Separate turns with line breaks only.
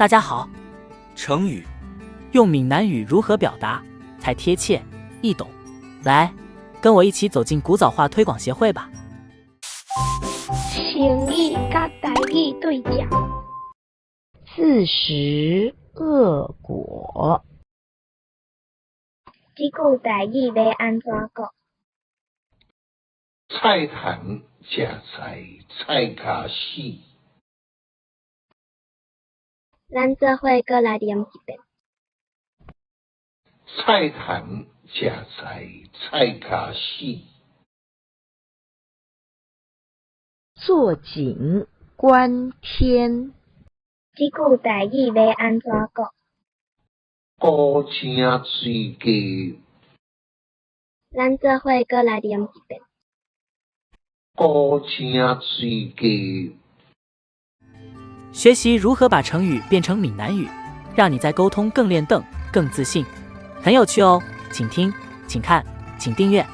大家好，
成语
用闽南语如何表达才贴切易懂？来，跟我一起走进古早话推广协会吧。
成语甲台语对讲，
自食恶果。
这句台语要安怎讲？
菜坛食菜，菜卡死。
咱做伙过来念一遍。
菜坛食菜，菜卡死。
坐井观天。
这句台语要安怎讲？
高正水鸡。
咱做伙过来念一遍。
高正水鸡。
学习如何把成语变成闽南语，让你在沟通更练邓、更自信，很有趣哦！请听，请看，请订阅。